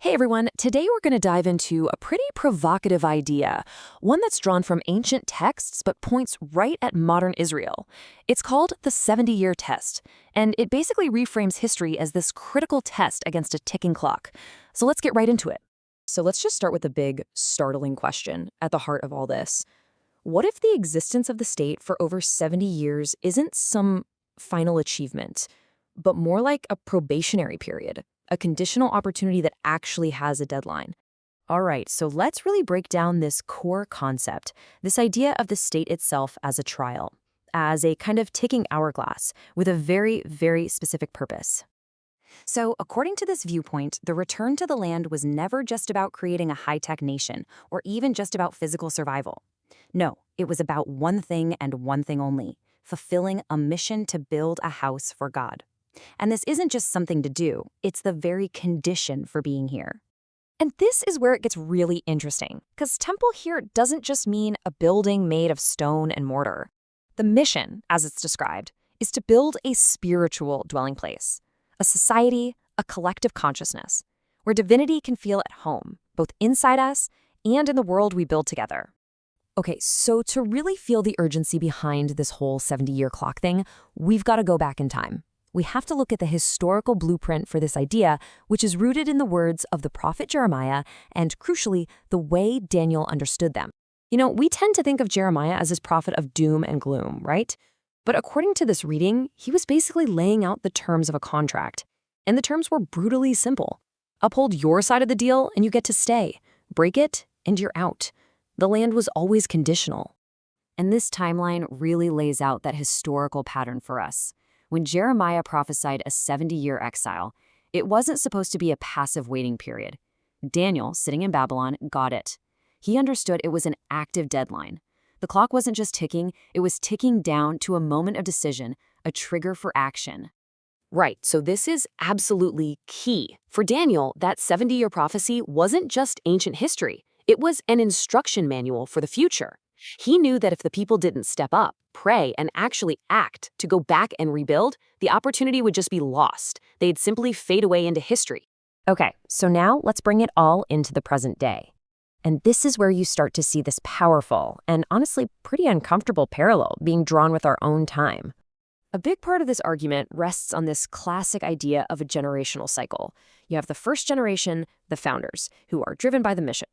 Hey everyone, today we're going to dive into a pretty provocative idea, one that's drawn from ancient texts but points right at modern Israel. It's called the 70-year test, and it basically reframes history as this critical test against a ticking clock. So let's get right into it. So let's just start with the big, startling question at the heart of all this. What if the existence of the state for over 70 years isn't some final achievement, but more like a probationary period? A conditional opportunity that actually has a deadline. All right, so let's really break down this core concept, this idea of the state itself as a trial, as a kind of ticking hourglass with a very, very specific purpose. So, according to this viewpoint, the return to the land was never just about creating a high-tech nation, or even just about physical survival. No, it was about one thing and one thing only, fulfilling a mission to build a house for God. And this isn't just something to do, it's the very condition for being here. And this is where it gets really interesting, because temple here doesn't just mean a building made of stone and mortar. The mission, as it's described, is to build a spiritual dwelling place, a society, a collective consciousness, where divinity can feel at home, both inside us and in the world we build together. Okay, so to really feel the urgency behind this whole 70-year clock thing, we've got to go back in time. We have to look at the historical blueprint for this idea, which is rooted in the words of the prophet Jeremiah and, crucially, the way Daniel understood them. You know, we tend to think of Jeremiah as this prophet of doom and gloom, right? But according to this reading, he was basically laying out the terms of a contract. And the terms were brutally simple. Uphold your side of the deal and you get to stay. Break it and you're out. The land was always conditional. And this timeline really lays out that historical pattern for us. When Jeremiah prophesied a 70-year exile, it wasn't supposed to be a passive waiting period. Daniel, sitting in Babylon, got it. He understood it was an active deadline. The clock wasn't just ticking, it was ticking down to a moment of decision, a trigger for action. Right, so this is absolutely key. For Daniel, that 70-year prophecy wasn't just ancient history. It was an instruction manual for the future. He knew that if the people didn't step up, pray, and actually act to go back and rebuild, the opportunity would just be lost. They'd simply fade away into history. Okay, so now let's bring it all into the present day. And this is where you start to see this powerful and honestly pretty uncomfortable parallel being drawn with our own time. A big part of this argument rests on this classic idea of a generational cycle. You have the first generation, the founders, who are driven by the mission.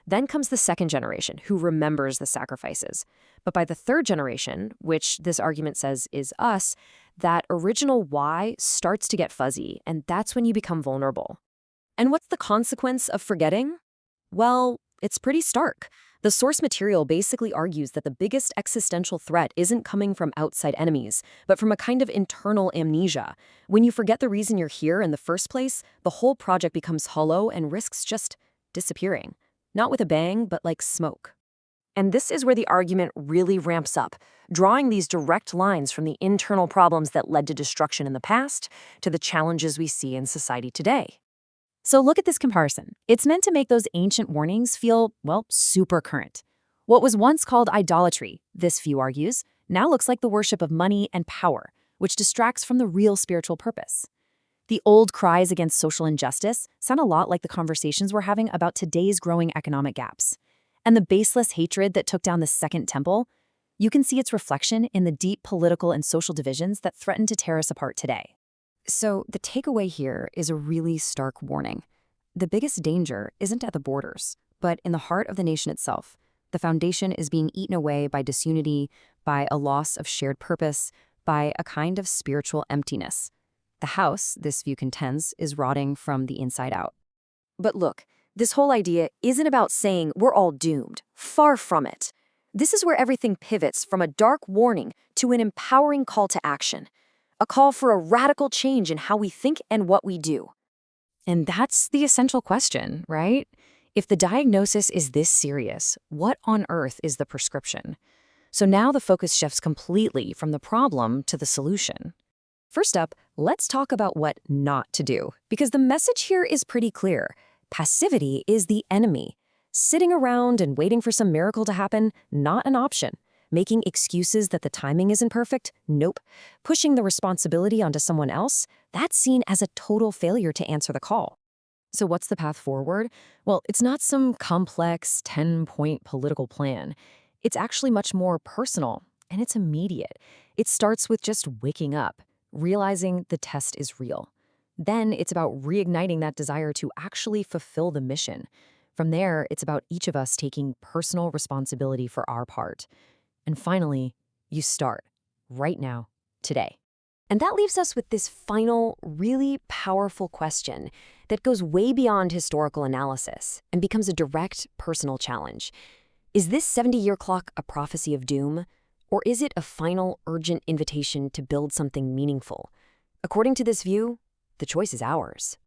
Then comes the second generation, who remembers the sacrifices. But by the third generation, which this argument says is us, that original why starts to get fuzzy, and that's when you become vulnerable. And what's the consequence of forgetting? Well, it's pretty stark. The source material basically argues that the biggest existential threat isn't coming from outside enemies, but from a kind of internal amnesia. When you forget the reason you're here in the first place, the whole project becomes hollow and risks just disappearing. Not with a bang, but like smoke. And this is where the argument really ramps up, drawing these direct lines from the internal problems that led to destruction in the past to the challenges we see in society today. So look at this comparison. It's meant to make those ancient warnings feel, well, super current. What was once called idolatry, this view argues, now looks like the worship of money and power, which distracts from the real spiritual purpose. The old cries against social injustice sound a lot like the conversations we're having about today's growing economic gaps. And the baseless hatred that took down the Second Temple, you can see its reflection in the deep political and social divisions that threaten to tear us apart today. So the takeaway here is a really stark warning. The biggest danger isn't at the borders, but in the heart of the nation itself. The foundation is being eaten away by disunity, by a loss of shared purpose, by a kind of spiritual emptiness. The house, this view contends, is rotting from the inside out. But look, this whole idea isn't about saying we're all doomed. Far from it. This is where everything pivots from a dark warning to an empowering call to action. A call for a radical change in how we think and what we do. And that's the essential question, right? If the diagnosis is this serious, what on earth is the prescription? So now the focus shifts completely from the problem to the solution. First up, let's talk about what not to do, because the message here is pretty clear. Passivity is the enemy. Sitting around and waiting for some miracle to happen, not an option. Making excuses that the timing isn't perfect, nope. Pushing the responsibility onto someone else, that's seen as a total failure to answer the call. So what's the path forward? Well, it's not some complex 10-point political plan. It's actually much more personal, and it's immediate. It starts with just waking up, realizing the test is real. Then it's about reigniting that desire to actually fulfill the mission. From there, it's about each of us taking personal responsibility for our part. And finally, you start right now, today. And that leaves us with this final, really powerful question that goes way beyond historical analysis and becomes a direct personal challenge. Is this 70-year clock a prophecy of doom, or is it a final, urgent invitation to build something meaningful? According to this view, the choice is ours.